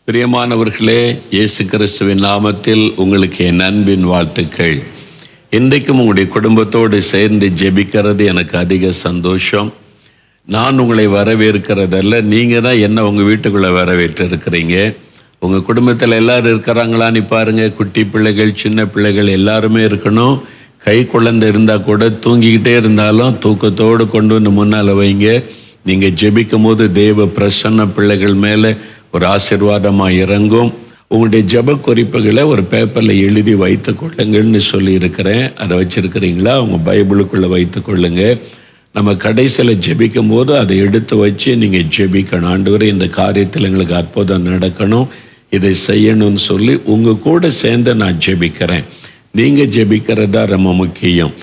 பிரியமானவர்களே, இயேசு கிறிஸ்துவின் நாமத்தில் உங்களுக்கு என் அன்பின் வாழ்த்துக்கள். இன்றைக்கும் உங்களுடைய குடும்பத்தோடு சேர்ந்து ஜெபிக்கிறது எனக்கு அதிக சந்தோஷம். நான் உங்களை வரவேற்கிறதல்ல, நீங்கள் தான் என்ன உங்கள் வீட்டுக்குள்ளே வரவேற்று இருக்கிறீங்க. உங்கள் குடும்பத்தில் எல்லோரும் இருக்கிறாங்களான்னு பாருங்கள். குட்டி பிள்ளைகள், சின்ன பிள்ளைகள் எல்லாருமே இருக்கணும். கை குழந்தை இருந்தால் கூட தூங்கிக்கிட்டே இருந்தாலும் தூக்கத்தோடு கொண்டு வந்து முன்னால் வைங்க. நீங்கள் ஜெபிக்கும் போது தேவ பிரசன்ன பிள்ளைகள் மேலே ஒரு ஆசீர்வாதமாக இறங்கும். உங்களுடைய ஜெப குறிப்புகளை ஒரு பேப்பரில் எழுதி வைத்து கொள்ளுங்கள்னு சொல்லியிருக்கிறேன். அதை வச்சுருக்கிறீங்களா? உங்கள் பைபிளுக்குள்ளே வைத்து கொள்ளுங்க. நம்ம கடைசியில் ஜெபிக்கும் போது அதை எடுத்து வச்சு நீங்கள் ஜெபிக்கணும். ஆண்டவரே, இந்த காரியத்தில் எங்களுக்கு அற்புதம் நடக்கணும், இதை செய்யணும்னு சொல்லி உங்கள் கூட சேர்ந்து நான் ஜெபிக்கிறேன். நீங்கள் ஜெபிக்கிறது தான் ரொம்ப முக்கியம்.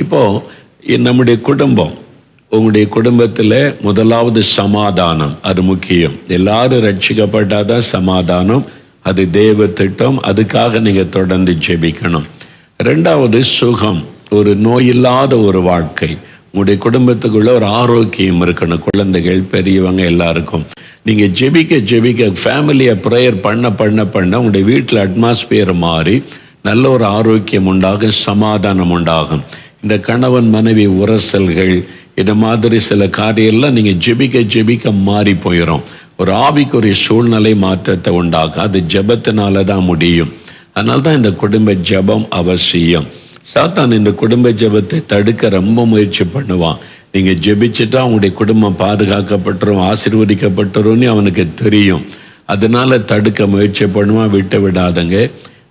இப்போது நம்முடைய குடும்பம், உங்களுடைய குடும்பத்தில் முதலாவது சமாதானம், அது முக்கியம். எல்லாரும் ரட்சிக்கப்பட்டாதான் சமாதானம், அது தேவ திட்டம். அதுக்காக நீங்கள் தொடர்ந்து ஜெபிக்கணும். ரெண்டாவது சுகம், ஒரு நோயில்லாத ஒரு வாழ்க்கை. உங்களுடைய குடும்பத்துக்குள்ள ஒரு ஆரோக்கியம் இருக்கணும். குழந்தைகள், பெரியவங்க எல்லாருக்கும் நீங்கள் ஜெபிக்க ஜெபிக்க ஃபேமிலியை ப்ரேயர் பண்ண பண்ண பண்ண உங்களுடைய வீட்டில் அட்மாஸ்பியர் மாறி நல்ல ஒரு ஆரோக்கியம் உண்டாகும், சமாதானம் உண்டாகும். இந்த கணவன் மனைவி உரசல்கள், இந்த மாதிரி சில காரியெல்லாம் நீங்கள் ஜெபிக்க ஜெபிக்க மாறி போயிடும். ஒரு ஆவிக்குரிய சூழ்நிலை மாற்றத்தை உண்டாகும். அது ஜெபத்தினால தான் முடியும். அதனால தான் இந்த குடும்ப ஜெபம் அவசியம். சாத்தான் இந்த குடும்ப ஜெபத்தை தடுக்க ரொம்ப முயற்சி பண்ணுவான். நீங்கள் ஜெபிச்சுட்டா உங்களுடைய குடும்பம் பாதுகாக்கப்பட்டுரும், ஆசீர்வதிக்கப்பட்டுரும்னு அவனுக்கு தெரியும். அதனால தடுக்க முயற்சி பண்ணுவான். விட்டு விடாதங்க.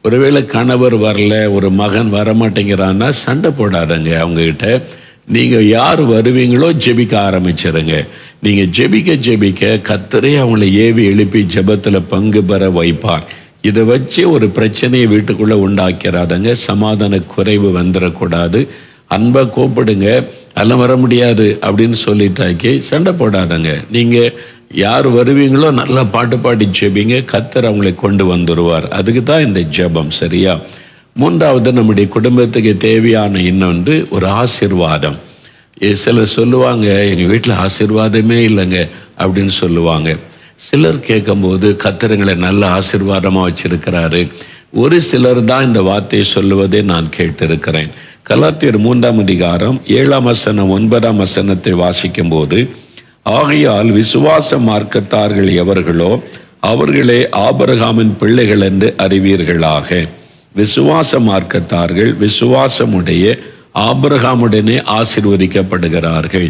ஒருவேளை கணவர் வரல, ஒரு மகன் வரமாட்டேங்கிறான்னா சண்டை போடாதங்க அவங்ககிட்ட. நீங்கள் யார் வருவீங்களோ ஜெபிக்க ஆரம்பிச்சிருங்க. நீங்கள் ஜெபிக்க ஜெபிக்க கர்த்தரே அவங்கள ஏவி எழுப்பி ஜெபத்தில் பங்கு பெற வைப்பார். இதை வச்சு ஒரு பிரச்சனையை வீட்டுக்குள்ளே உண்டாக்கிறாதங்க. சமாதான குறைவு வந்துடக்கூடாது. அன்பை கூப்பிடுங்க. அதெல்லாம் வர முடியாது அப்படின்னு சொல்லிட்டாக்கி சண்டை போடாதங்க. நீங்கள் யார் வருவீங்களோ நல்லா பாட்டு பாடி ஜெபிங்க. கர்த்தர் அவங்களை கொண்டு வந்துடுவார். அதுக்கு தான் இந்த ஜெபம். சரியா? மூன்றாவது, நம்முடைய குடும்பத்துக்கு தேவையான இன்னொன்று ஒரு ஆசீர்வாதம். சிலர் சொல்லுவாங்க, எங்கள் வீட்டில் ஆசீர்வாதமே இல்லைங்க அப்படின்னு சொல்லுவாங்க. சிலர் கேட்கும்போது கர்த்தருங்களை நல்ல ஆசீர்வாதமாக வச்சிருக்கிறாரு. ஒரு சிலர் தான் இந்த வார்த்தையை சொல்லுவதை நான் கேட்டிருக்கிறேன். கலாத்தியர் 3ஆம் அதிகாரம் 7ஆம் வசனம் 9ஆம் வசனத்தை வாசிக்கும் போது, ஆகையால் விசுவாச மார்க்கத்தார்கள் எவர்களோ அவர்களே ஆபிரகாமின் பிள்ளைகள் என்று அறிவீர்களாக. விசுவாச மார்க்கத்தார்கள் விசுவாசமுடைய ஆபிரகாமுடனே ஆசீர்வதிக்கப்படுகிறார்கள்.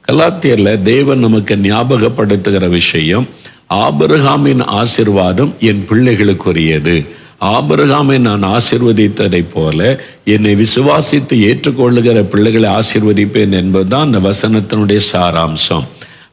கலாத்தியர்ல தேவன் நமக்கு ஞாபகப்படுத்துகிற விஷயம், ஆபிரகாமின் ஆசீர்வாதம் என் பிள்ளைகளுக்குரியது. ஆபிரகாமை நான் ஆசீர்வதித்ததை போல என்னை விசுவாசித்து ஏற்றுக்கொள்ளுகிற பிள்ளைகளை ஆசீர்வதிப்பேன் என்பதுதான் அந்த வசனத்தினுடைய சாராம்சம்.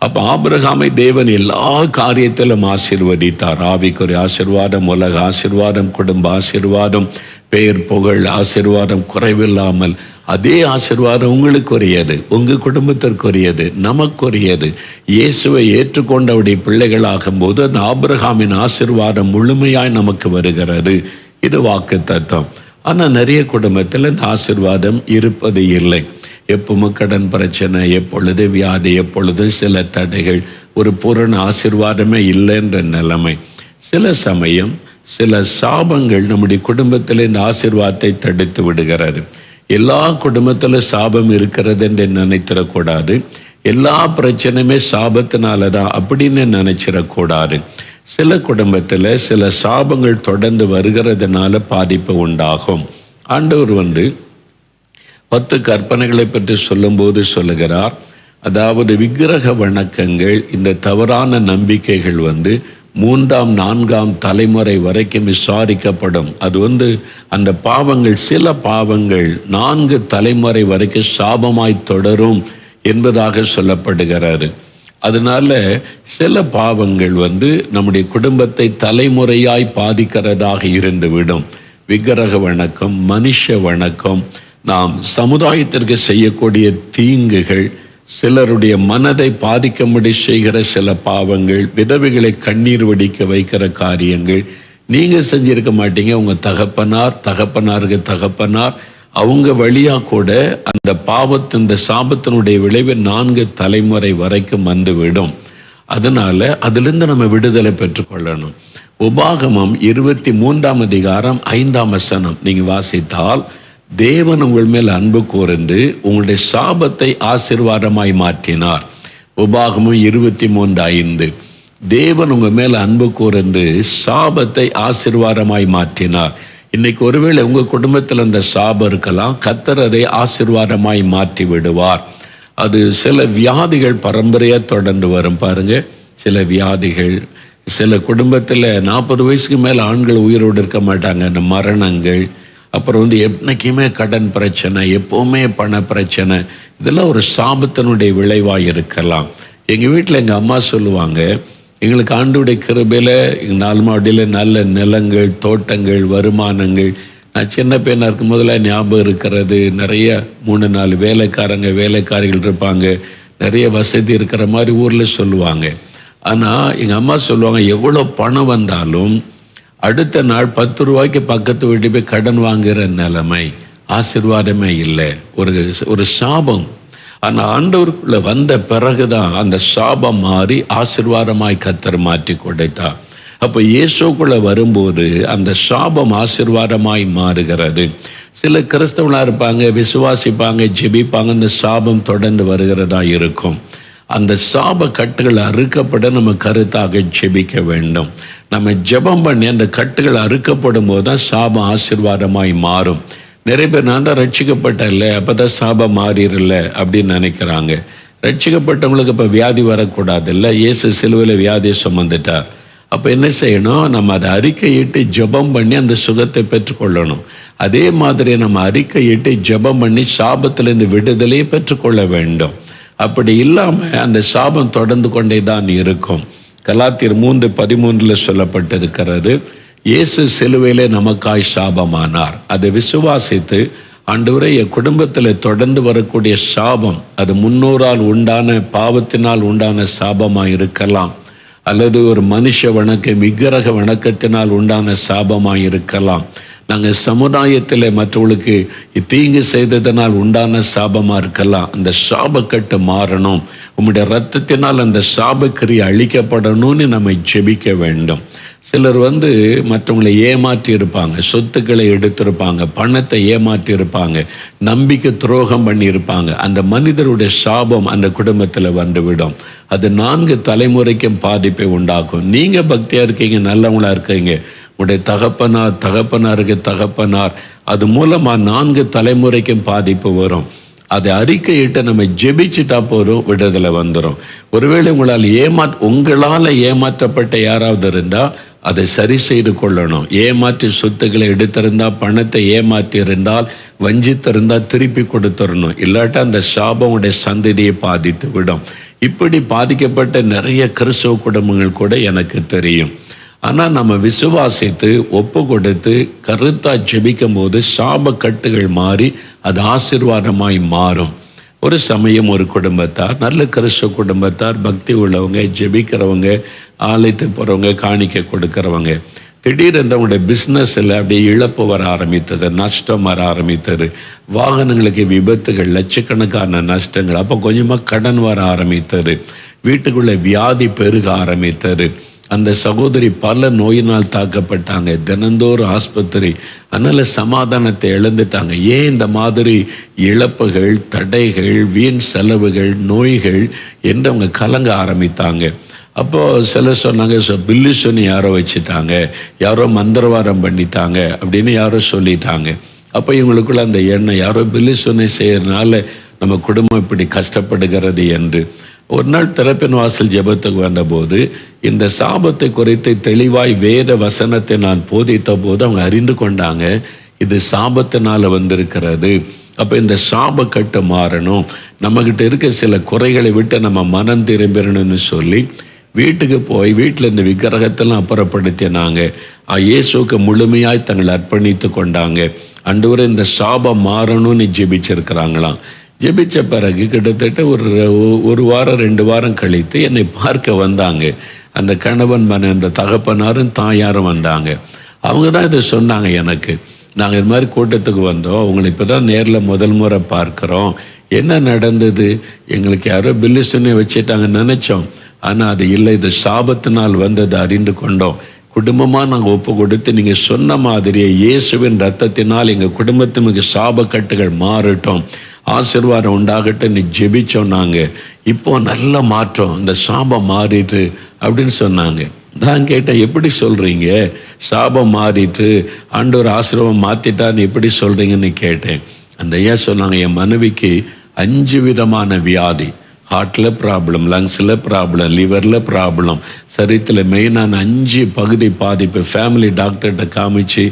அப்போ ஆபிரகாமை தேவன் எல்லா காரியத்திலும் ஆசீர்வதித்தார். ஆவிக்குரிய ஆசீர்வாதம், உலக ஆசீர்வாதம், குடும்ப ஆசீர்வாதம், பெயர் புகழ் ஆசீர்வாதம் குறைவில்லாமல். அதே ஆசீர்வாதம் உங்களுக்குரியது, உங்கள் குடும்பத்திற்குரியது, நமக்குரியது. இயேசுவை ஏற்றுக்கொண்டவுடைய பிள்ளைகளாகும் போது அந்த ஆபிரகாமின் ஆசீர்வாதம் முழுமையாய் நமக்கு வருகிறது. இது வாக்கு தத்துவம். ஆனால் நிறைய குடும்பத்தில் இந்த ஆசீர்வாதம் இருப்பது இல்லை. எப்பவும் கடன் பிரச்சனை, எப்பொழுது வியாதி, எப்பொழுது சில தடைகள், ஒரு பூரண ஆசீர்வாதமே இல்லைன்ற நிலைமை. சில சமயம் சில சாபங்கள் நம்முடைய குடும்பத்தில் இந்த ஆசீர்வாதத்தை தடுத்து விடுகிறது. எல்லா குடும்பத்தில் சாபம் இருக்கிறது என்று நினைத்திடக்கூடாது. எல்லா பிரச்சனையுமே சாபத்தினால தான் அப்படின்னு நினைச்சிடக்கூடாது. சில குடும்பத்தில் சில சாபங்கள் தொடர்ந்து வருகிறதுனால பாதிப்பு உண்டாகும். ஆண்டவர் 10 கற்பனைகளை பற்றி சொல்லும்போது சொல்லுகிறார், அதாவது விக்கிரக வணக்கங்கள், இந்த தவறான நம்பிக்கைகள் 3ஆம் 4ஆம் தலைமுறை வரைக்கும் விசாரிக்கப்படும். அது அந்த பாவங்கள், சில பாவங்கள் 4 தலைமுறை வரைக்கும் சாபமாய் தொடரும் என்பதாக சொல்லப்படுகிறது. அதனால சில பாவங்கள் நம்முடைய குடும்பத்தை தலைமுறையாய் பாதிக்கிறதாக இருந்துவிடும். விக்கிரக வணக்கம், மனுஷ வணக்கம், நாம் சமுதாயத்திற்கு செய்யக்கூடிய தீங்குகள், சிலருடைய மனதை பாதிக்கும்படி செய்கிற சில பாவங்கள், விதவைகளை கண்ணீர் வடிக்க வைக்கிற காரியங்கள் நீங்கள் செஞ்சிருக்க மாட்டீங்க. உங்கள் தகப்பனாருக்கு தகப்பனார் அவங்க வழியாக கூட அந்த இந்த சாபத்தினுடைய விளைவு 4 தலைமுறை வரைக்கும் வந்துவிடும். அதனால அதிலிருந்து நம்ம விடுதலை பெற்றுக்கொள்ளணும். உபாகமம் 23ஆம் அதிகாரம் 5ஆம் வசனம் நீங்க வாசித்தால், தேவன் உங்கள் மேல் அன்பு கூர்ந்து உங்களுடைய சாபத்தை ஆசீர்வாதமாய் மாற்றினார். உபாகமம் 23:5. தேவன் உங்க மேல் அன்பு கூர்ந்து சாபத்தை ஆசீர்வாதமாய் மாற்றினார். இன்னைக்கு ஒருவேளை உங்க குடும்பத்தில் அந்த சாபம் இருக்கலாம், கர்த்தர் அதை ஆசீர்வாதமாய் மாற்றி விடுவார். அது சில வியாதிகள் பரம்பரையா தொடர்ந்து வரும் பாருங்க. சில வியாதிகள், சில குடும்பத்தில் 40 வயசுக்கு மேலே ஆண்கள் உயிரோடு இருக்க மாட்டாங்க. அந்த மரணங்கள், அப்புறம் என்னைக்குமே கடன் பிரச்சனை, எப்போவுமே பண பிரச்சனை, இதெல்லாம் ஒரு சாபத்தினுடைய விளைவாக இருக்கலாம். எங்கள் வீட்டில் எங்கள் அம்மா சொல்லுவாங்க, எங்களுக்கு ஆண்டுடைய கிருபையில் எங்கள் 4 மாடியில் நல்ல நிலங்கள், தோட்டங்கள், வருமானங்கள். நான் சின்ன பையனாக இருக்கும் போதெல்லாம் ஞாபகம் இருக்கிறது, நிறைய 3-4 வேலைக்காரிகள் இருப்பாங்க, நிறைய வசதி இருக்கிற மாதிரி ஊரில் சொல்லுவாங்க. ஆனால் எங்கள் அம்மா சொல்லுவாங்க, எவ்வளோ பணம் வந்தாலும் அடுத்த நாள் 10 ரூபாய்க்கு பக்கத்து வீட்டு போய் கடன் வாங்குகிற நிலைமை, ஆசீர்வாதமே இல்லை, ஒரு சாபம். ஆனால் ஆண்டவருக்குள்ள வந்த பிறகுதான் அந்த சாபம் மாறி ஆசீர்வாதமாய் கர்த்தர் மாற்றி கொடுத்தார். அப்போ இயேசுக்குள்ள வரும்போது அந்த சாபம் ஆசீர்வாதமாய் மாறுகிறது. சில கிறிஸ்தவனாக இருப்பாங்க, விசுவாசிப்பாங்க, ஜெபிப்பாங்க, அந்த சாபம் தொடர்ந்து வருகிறதா இருக்கும். அந்த சாப கட்டுகள் அறுக்கப்பட நம்ம கருத்தாக ஜெபிக்க வேண்டும். நம்ம ஜெபம் பண்ணி அந்த கட்டுகள் அறுக்கப்படும் போது தான் சாபம் ஆசீர்வாதமாய் மாறும். நிறைய பேர் நான் தான் ரட்சிக்கப்பட்டல, அப்போ தான் சாபம் மாறிடல அப்படின்னு நினைக்கிறாங்க. ரட்சிக்கப்பட்டவங்களுக்கு இப்போ வியாதி வரக்கூடாது இல்லை, இயேசு சிலுவையில் வியாதியை சுமந்துட்டார். அப்போ என்ன செய்யணும், நம்ம அதை அறிக்கையிட்டு ஜெபம் பண்ணி அந்த சுகத்தை பெற்றுக்கொள்ளணும். அதே மாதிரி நம்ம அறிக்கையிட்டு ஜெபம் பண்ணி சாபத்திலிருந்து விடுதலையை பெற்றுக்கொள்ள வேண்டும். அப்படி இல்லாமல் அந்த சாபம் தொடர்ந்து கொண்டே தான் இருக்கும். கலாத்தியர் 3:13 சொல்லப்பட்டிருக்கிறது, இயேசு சிலுவையிலே நமக்காய் சாபமானார். அதை விசுவாசித்து, ஆண்டவரே என் குடும்பத்தில் தொடர்ந்து வரக்கூடிய சாபம் அது முன்னோரால் உண்டான பாவத்தினால் உண்டான சாபமாக இருக்கலாம், அல்லது ஒரு மனுஷ வணக்கம் விக்கிரக வணக்கத்தினால் உண்டான சாபமாக இருக்கலாம், நாங்கள் சமுதாயத்தில் மற்றவர்களுக்கு தீங்கு செய்ததனால் உண்டான சாபமாக இருக்கலாம். அந்த சாபக்கட்டு மாறணும், உம்முடைய இரத்தத்தினால் அந்த சாபக்கிரியை அழிக்கப்படணும்னு நம்ம ஜெபிக்க வேண்டும். சிலர் மற்றவங்களை ஏமாற்றி இருப்பாங்க, சொத்துக்களை எடுத்திருப்பாங்க, பணத்தை ஏமாற்றி இருப்பாங்க, நம்பிக்கை துரோகம் பண்ணியிருப்பாங்க. அந்த மனிதருடைய சாபம் அந்த குடும்பத்தில் வந்துவிடும். அது 4 தலைமுறைக்கும் பாதிப்பை உண்டாக்கும். நீங்கள் பக்தியாக இருக்கீங்க, நல்லவங்களா இருக்கீங்க, உடைய தகப்பனாருக்கு தகப்பனார், அது மூலமாக 4 தலைமுறைக்கும் பாதிப்பு வரும். அதை அறிக்கையிட்டு நம்ம ஜெபிச்சுட்டா போதும், விடுதலை வந்துடும். ஒருவேளை உங்களால் ஏமாற்றப்பட்ட யாராவது இருந்தால் அதை சரி செய்து கொள்ளணும். ஏமாற்றி சொத்துக்களை எடுத்திருந்தால், பணத்தை ஏமாற்றி இருந்தால், வஞ்சித்திருந்தால் திருப்பி கொடுத்துடணும். இல்லாட்டா அந்த சாபம் உடைய சந்ததியை பாதித்து விடும். இப்படி பாதிக்கப்பட்ட நிறைய கிறிஸ்தவ குடும்பங்கள் கூட எனக்கு தெரியும். ஆனால் நம்ம விசுவாசித்து ஒப்பு கொடுத்து கருத்தாக ஜெபிக்கும் போது சாப கட்டுகள் மாறி அது ஆசீர்வாதமாய் மாறும். ஒரு சமயம் ஒரு குடும்பத்தார், நல்ல கிறிஸ்தவ குடும்பத்தார், பக்தி உள்ளவங்க, ஜெபிக்கிறவங்க, ஆலயத்துக்கு போகிறவங்க, காணிக்கை கொடுக்கிறவங்க, திடீரென்று அவங்களுடைய பிஸ்னஸில் அப்படியே இழப்பு வர ஆரம்பித்தது, நஷ்டம் வர ஆரம்பித்தது, வாகனங்களுக்கு விபத்துகள், லட்சக்கணக்கான நஷ்டங்கள், அப்போ கொஞ்சமாக கடன் வர ஆரம்பித்தது, வீட்டுக்குள்ளே வியாதி பெருக ஆரம்பித்தது. அந்த சகோதரி பல நோயினால் தாக்கப்பட்டாங்க, தினந்தோறும் ஆஸ்பத்திரி. அதனால் சமாதானத்தை இழந்துட்டாங்க. ஏன் இந்த மாதிரி இழப்புகள், தடைகள், வீண் செலவுகள், நோய்கள் என்று அவங்க கலங்க ஆரம்பித்தாங்க. அப்போது சிலர் சொன்னாங்க, பில்லி சொல்லி யாரோ வச்சுட்டாங்க, யாரோ மந்திரவாதம் பண்ணிட்டாங்க அப்படின்னு யாரோ சொல்லிட்டாங்க. அப்போ இவங்களுக்குள்ள அந்த எண்ணம், யாரோ பில்லி சொன்னை செய்யறதுனால நம்ம குடும்பம் இப்படி கஷ்டப்படுகிறது என்று. ஒரு நாள் திறப்பின் வாசல் ஜெபத்துக்கு வந்தபோது இந்த சாபத்தை குறித்து தெளிவாய் வேத வசனத்தை நான் போதித்த போது அவங்க அறிந்து கொண்டாங்க, இது சாபத்தினால வந்திருக்கிறது. அப்போ இந்த சாப கட்டு மாறணும், நம்மகிட்ட இருக்க சில குறைகளை விட்டு நம்ம மனம் திரும்பிடணும்னு சொல்லி வீட்டுக்கு போய் வீட்டில் இந்த விக்கிரகத்தெல்லாம் அப்புறப்படுத்தினாங்க. இயேசுக்கு முழுமையாய் தங்களை அர்ப்பணித்து கொண்டாங்க. ஆண்டவரே இந்த சாபம் மாறணும்னு ஜெபிச்சிருக்கிறாங்களாம். ஜெபிச்ச பிறகு கிட்டத்தட்ட ஒரு வாரம் 2 வாரம் கழித்து என்னை பார்க்க வந்தாங்க. அந்த கணவன் அந்த தகப்பனாரும் தாயாரும் வந்தாங்க. அவங்க தான் இதை சொன்னாங்க எனக்கு. நாங்கள் இது மாதிரி கூட்டத்துக்கு வந்தோம், அவங்களை இப்போ தான் நேரில் முதல் முறை பார்க்குறோம், என்ன நடந்தது, எங்களுக்கு யாரோ பில்லிசுன்னு வச்சுட்டாங்க நினச்சோம், ஆனால் அது இல்லை, இது சாபத்தினால் வந்தது அறிந்து கொண்டோம். குடும்பமாக நாங்கள் ஒப்பு கொடுத்து நீங்கள் சொன்ன மாதிரியே இயேசுவின் ரத்தத்தினால் எங்கள் குடும்பத்தினுக்கு சாபக்கட்டுகள் மாறட்டும், ஆசீர்வாதம் உண்டாகட்டும் ஜெபிச்சோம். நாங்கள் இப்போ நல்ல மாற்றம், இந்த சாபம் மாறிட்டு அப்படின்னு சொன்னாங்க. நான் கேட்டேன், எப்படி சொல்கிறீங்க சாபம் மாறிட்டு ஆண்டவர் ஆசீர்வாதம் மாற்றிட்டான்னு எப்படி சொல்கிறீங்கன்னு கேட்டேன். அந்த ஐயா சொன்னாங்க, என் மனைவிக்கு 5 விதமான வியாதி, ஹார்ட்டில் ப்ராப்ளம், லங்ஸில் ப்ராப்ளம், லிவரில் ப்ராப்ளம், சரீரத்தில் மெயினான 5 பகுதி பாதிப்பு. ஃபேமிலி டாக்டர்கிட்ட காமிச்சு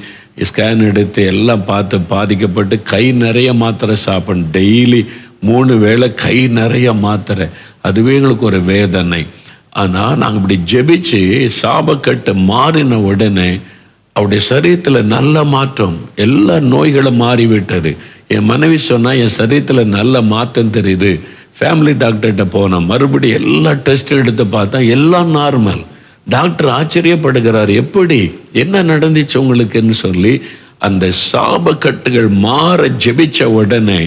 ஸ்கேன் எடுத்து எல்லாம் பார்த்து பாதிக்கப்பட்டு கை நிறைய மாத்திரை சாப்பிடணும். டெய்லி 3 வேளை கை நிறைய மாத்திரை. அதுவே எங்களுக்கு ஒரு வேதனை. ஆனால் நாங்கள் இப்படி ஜெபிச்சு சாபக்கட்டு மாறின உடனே அவருடைய சரீரத்தில் நல்ல மாற்றம், எல்லா நோய்களும் மாறிவிட்டது. என் மனைவி சொன்னால் என் சரீரத்தில் நல்ல மாற்றம் தெரியுது. ஃபேமிலி டாக்டர்கிட்ட போனோம், மறுபடியும் எல்லா டெஸ்ட்டும் எடுத்து பார்த்தா எல்லாம் நார்மல். டாக்டர் ஆச்சரியப்படுகிறார், எப்படி என்ன நடந்துச்சு உங்களுக்குன்னு சொல்லி. அந்த சாபக்கட்டுகள் மாற ஜெபிச்ச உடனே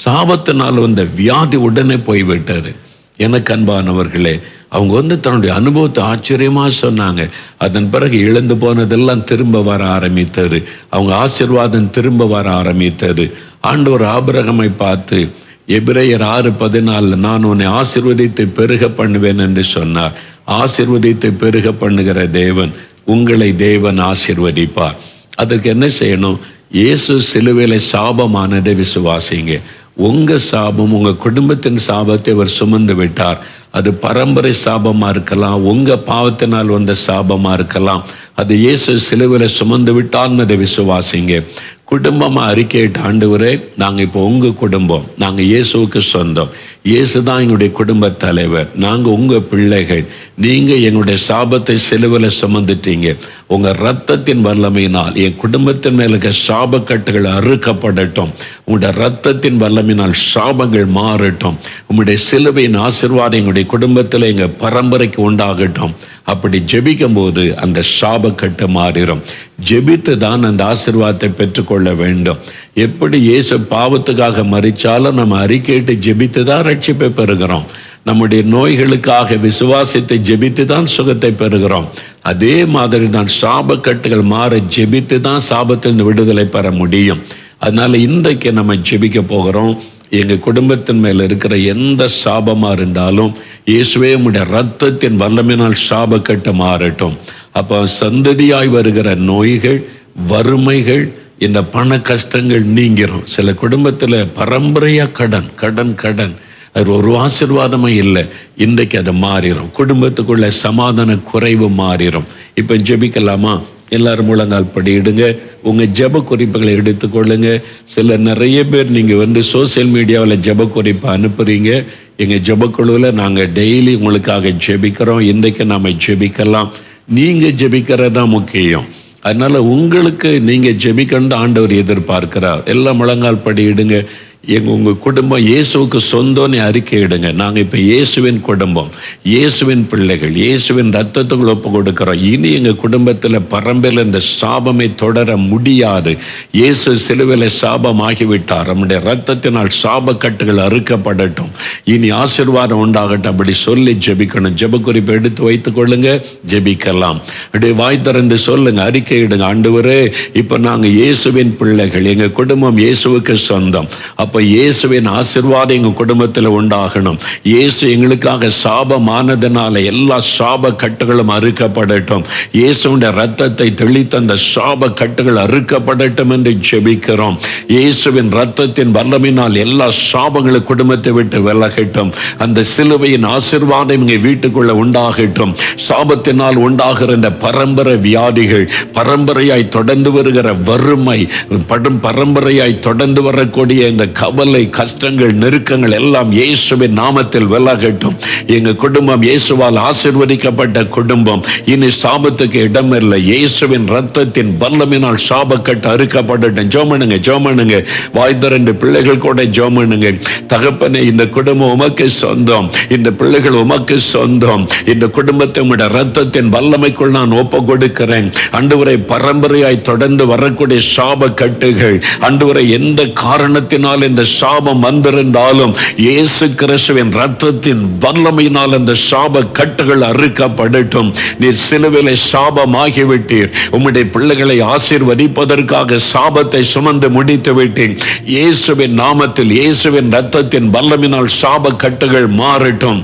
சாபத்தினால் வந்த வியாதி உடனே போய்விட்டாரு. எனக்கு அன்பானவர்களே, அவங்க தன்னுடைய அனுபவத்தை ஆச்சரியமாக சொன்னாங்க. அதன் பிறகு இழந்து போனதெல்லாம் திரும்ப வர ஆரம்பித்தது. அவங்க ஆசீர்வாதம் திரும்ப வர ஆரம்பித்தது. ஆண்டவர் ஆபிரகாமை பார்த்து எபிரேயர் 6:14 நான் உன்னை ஆசீர்வதித்து பெருக பண்ணுவேன் என்று சொன்னார். ஆசீர்வதித்து பெருக பண்ணுகிற தேவன் உங்களை தேவன் ஆசீர்வதிப்பார். அதற்கு என்ன செய்யணும்? இயேசு சிலுவையில சாபமானதை விசுவாசிங்க. உங்க சாபம், உங்க குடும்பத்தின் சாபத்தை அவர் சுமந்து விட்டார். அது பரம்பரை சாபமா இருக்கலாம், உங்க பாவத்தினால் வந்த சாபமா இருக்கலாம். அது இயேசு சிலுவையில சுமந்து விட்டார்னு அதை விசுவாசிங்க. குடும்பமாக அறிக்கையிட்ட, ஆண்டவரே நாங்கள் இப்போ உங்கள் குடும்பம், நாங்கள் இயேசுவுக்கு சொந்தம், இயேசு தான் எங்களுடைய குடும்ப தலைவர், நாங்கள் உங்கள் பிள்ளைகள், நீங்கள் எங்களுடைய சாபத்தை சிலுவையில் சுமந்துட்டீங்க. உங்கள் ரத்தத்தின் வல்லமையினால் என் குடும்பத்தின் மேலே இருக்க சாபக்கட்டுகள் அறுக்கப்படட்டும். உங்களுடைய ரத்தத்தின் வல்லமையினால் சாபங்கள் மாறட்டும். உங்களுடைய சிலுவையின் ஆசீர்வாதம் எங்களுடைய குடும்பத்தில் எங்கள் பரம்பரைக்கு உண்டாகட்டும். அப்படி ஜெபிக்கும் போது அந்த சாபக்கட்டு மாறிடும். ஜெபித்து தான் அந்த ஆசீர்வாதத்தை பெற்றுக்கொள்ள வேண்டும். எப்படி இயேசு பாவத்துக்காக மரிச்சாலும் நம்ம அறிக்கையிட்டு ஜெபித்து தான் ரட்சிப்பை பெறுகிறோம். நம்முடைய நோய்களுக்காக விசுவாசத்தை ஜெபித்து தான் சுகத்தை பெறுகிறோம். அதே மாதிரி தான் சாபக்கட்டுகள் மாற ஜெபித்து தான் சாபத்திலிருந்து விடுதலை பெற முடியும். அதனால இன்றைக்கு நம்ம ஜெபிக்க போகிறோம். எங்கள் குடும்பத்தின் மேல் இருக்கிற எந்த சாபமாக இருந்தாலும் இயேசுவே உம்முடைய ரத்தத்தின் வல்லமையினால் சாபக்கட்டு மாறட்டும். அப்போ சந்ததியாய் வருகிற நோய்கள், வறுமைகள், இந்த பண கஷ்டங்கள் நீங்கிறோம். சில குடும்பத்தில் பரம்பரையாக கடன் கடன் கடன், அது ஒரு ஆசீர்வாதமே இல்லை. இன்றைக்கு அது மாறிடும். குடும்பத்துக்குள்ள சமாதான குறைவு மாறிடும். இப்போ ஜெபிக்கலாமா? எல்லாரும் முழங்கால் படியிடுங்க. உங்கள் ஜெப குறிப்புகளை எடுத்துக்கொள்ளுங்க. நிறைய பேர் நீங்கள் சோசியல் மீடியாவில் ஜெப குறிப்பை அனுப்புகிறீங்க. எங்கள் ஜெபக்குழுவில் நாங்கள் டெய்லி உங்களுக்காக ஜெபிக்கிறோம். இன்றைக்கு நாம் ஜெபிக்கலாம். நீங்கள் ஜெபிக்கிறது தான் முக்கியம். அதனால் உங்களுக்கு நீங்கள் ஜெபிக்கணும் ஆண்டவர் எதிர்பார்க்கிறார். எல்லாம் முழங்கால் படியிடுங்க. உங்கள் குடும்பம் இயேசுவுக்கு சொந்தம்னு அறிக்கையிடுங்க. நாங்கள் இப்போ இயேசுவின் குடும்பம், இயேசுவின் பிள்ளைகள், இயேசுவின் ரத்தத்துக்குள் ஒப்பு கொடுக்குறோம். இனி எங்கள் குடும்பத்தில் பரம்பரையில் இந்த சாபமே தொடர முடியாது. இயேசு சிலுவையில் சாபம் ஆகிவிட்டார். நம்முடைய ரத்தத்தினால் சாபக்கட்டுகள் அறுக்கப்படட்டும். இனி ஆசீர்வாதம் உண்டாகட்டும். அப்படி சொல்லி ஜெபிக்கணும். ஜெப குறிப்பை எடுத்து வைத்துக் கொள்ளுங்க. ஜெபிக்கலாம். அப்படியே வாய் திறந்து சொல்லுங்க, அறிக்கையிடுங்க. ஆண்டவரே, இப்போ நாங்கள் இயேசுவின் பிள்ளைகள், எங்கள் குடும்பம் இயேசுவுக்கு சொந்தம். அப்போ இயேசுவின் ஆசீர்வாதம் எங்கள் குடும்பத்தில் உண்டாகணும். இயேசு எங்களுக்காக சாபமானதுனால எல்லா சாப கட்டுகளும் அறுக்கப்படட்டும். இயேசுடைய ரத்தத்தை தெளித்த அந்த சாப கட்டுகள் அறுக்கப்படட்டும் என்று ஜெபிக்கிறோம். இயேசுவின் ரத்தத்தின் வல்லமையினால் எல்லா சாபங்களும் குடும்பத்தை விட்டு விலகட்டும். அந்த சிலுவையின் ஆசீர்வாதம் இங்கே வீட்டுக்குள்ள உண்டாகட்டும். சாபத்தினால் உண்டாகிற இந்த பரம்பரை வியாதிகள், பரம்பரையாய் தொடர்ந்து வருகிற வறுமை, பரம்பரையாய் தொடர்ந்து வரக்கூடிய இந்த கவலை, கஷ்டங்கள், நெருக்கங்கள் எல்லாம் இயேசுவின் நாமத்தில் விலகட்டும். எங்க குடும்பம் இயேசுவால் ஆசீர்வதிக்கப்பட்ட குடும்பம். இனி சாபத்துக்கு இடமில்லை. இயேசுவின் ரத்தத்தின் வல்லமையினால் சாபக்கட்டு அறுக்கப்படட்டும். ஜோமனுங்க, ஜோமனுங்க. வாய் திறந்து பிள்ளைகள் கூட ஜோமனுங்க. தகப்பனே, இந்த குடும்பம் உமக்கு சொந்தம், இந்த பிள்ளைகள் உமக்கு சொந்தம். இந்த குடும்பத்தை உங்களுடைய ரத்தத்தின் வல்லமைக்குள் நான் ஒப்பு கொடுக்கிறேன். ஆண்டவரே, பரம்பரையாய் தொடர்ந்து வரக்கூடிய சாபக்கட்டுகள், ஆண்டவரே, எந்த காரணத்தினால் இந்த இந்த சாபம் வந்திருந்தாலும் இயேசு கிறிஸ்துவின் இரத்தத்தின் வல்லமையினால் அந்த சாப கட்டுகள் அறுக்கப்படட்டும். நீர் சிலுவையிலே சாபமாகிவிட்டீர். உம்முடைய பிள்ளைகளை ஆசீர்வதிப்பதற்காக சாபத்தை சுமந்து முடித்து விட்டேன். இயேசுவின் நாமத்தில், இயேசுவின் இரத்தத்தின் வல்லமையினால் சாப கட்டுகள் மாறட்டும்.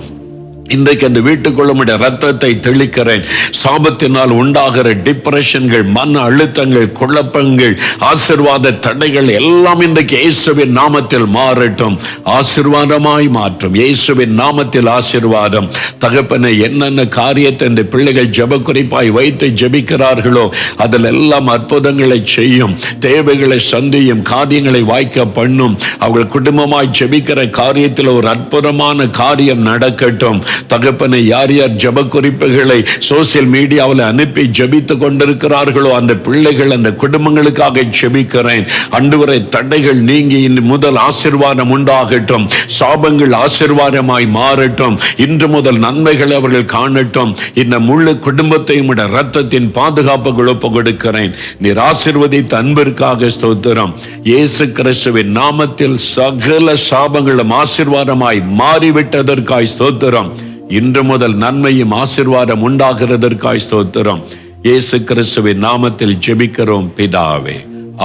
இன்றைக்கு அந்த வீட்டுக்குள்ள உம்முடைய ரத்தத்தை தெளிக்கிறேன். சாபத்தினால் உண்டாகிற டிப்ரெஷன்கள், மன அழுத்தங்கள், குழப்பங்கள், ஆசீர்வாத தடைகள் எல்லாம் இன்றைக்கு இயேசுவின் நாமத்தில் மாறட்டும். ஆசீர்வாதமாய் மாற்றும். இயேசுவின் நாமத்தில் ஆசீர்வாதம். தகப்பனை, என்னென்ன காரியத்தை இந்த பிள்ளைகள் ஜெப குறிப்பாய் வைத்து ஜெபிக்கிறார்களோ அதில் எல்லாம் அற்புதங்களை செய்யும். தேவைகளை சந்தியும். காரியங்களை வாய்க்க பண்ணும். அவர்கள் குடும்பமாய் ஜெபிக்கிற காரியத்தில் ஒரு அற்புதமான காரியம் நடக்கட்டும். தகப்பனை, யார் யார் ஜெப குறிப்புகளை சோசியல் மீடியாவில் அனுப்பி ஜெபித்து கொண்டிருக்கிறார்களோ அந்த பிள்ளைகள், அந்த குடும்பங்களுக்காக ஜெபிக்கிறேன். ஆண்டவரே, தடைகள் நீங்கி இன்று முதல் ஆசீர்வாதம் உண்டாகட்டும். சாபங்கள் ஆசீர்வாதமாய் மாறட்டும். இன்று முதல் நன்மைகளை அவர்கள் காணட்டும். இந்த முழு குடும்பத்தையும் இரத்தத்தின் பாதுகாப்புகள் ஒப்பு கொடுக்கிறேன். நீர் ஆசீர்வதித்த அன்பிற்காக ஸ்தோத்திரம். இயேசு கிறிஸ்துவின் நாமத்தில் சகல சாபங்களும் ஆசீர்வாதமாய் மாறிவிட்டதற்காய் ஸ்தோத்திரம். இன்று முதல் நன்மையும் ஆசீர்வாதம் உண்டாகிறதற்காய் ஸ்தோத்திரம். இயேசு கிறிஸ்துவின் நாமத்தில் ஜெபிக்கிறோம் பிதாவே.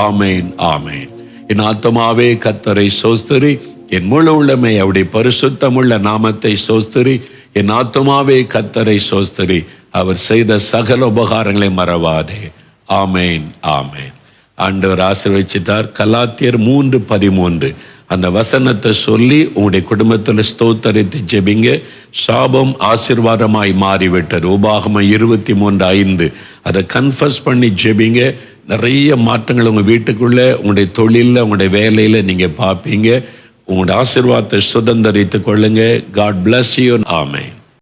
ஆமேன், ஆமேன். என் ஆத்துமாவே கர்த்தரை ஸ்தோத்திரி. என் முழு உள்ளமே அவருடைய பரிசுத்தமுள்ள நாமத்தை ஸ்தோத்திரி. என் ஆத்துமாவே கர்த்தரை ஸ்தோத்திரி. அவர் செய்த சகல உபகாரங்களை மறவாதே. ஆமேன், ஆமேன். ஆண்டவர் ஆசீர்வதிச்சிட்டார். கலாத்தியர் 3:13 அந்த வசனத்தை சொல்லி உங்களுடைய குடும்பத்தில் ஸ்தோத்தரித்து ஜெபிங்க. சாபம் ஆசீர்வாதமாய் மாறிவிட்டது. உபாகமம் 23:5 அதை கன்ஃபஸ் பண்ணி ஜெபிங்க. நிறைய மாற்றங்கள் உங்கள் வீட்டுக்குள்ளே, உங்களுடைய தொழிலில், உங்களுடைய வேலையில் நீங்கள் பார்ப்பீங்க. உங்களுடைய ஆசீர்வாதத்தை சுதந்திரித்து கொள்ளுங்க. God bless you. ஆமென்.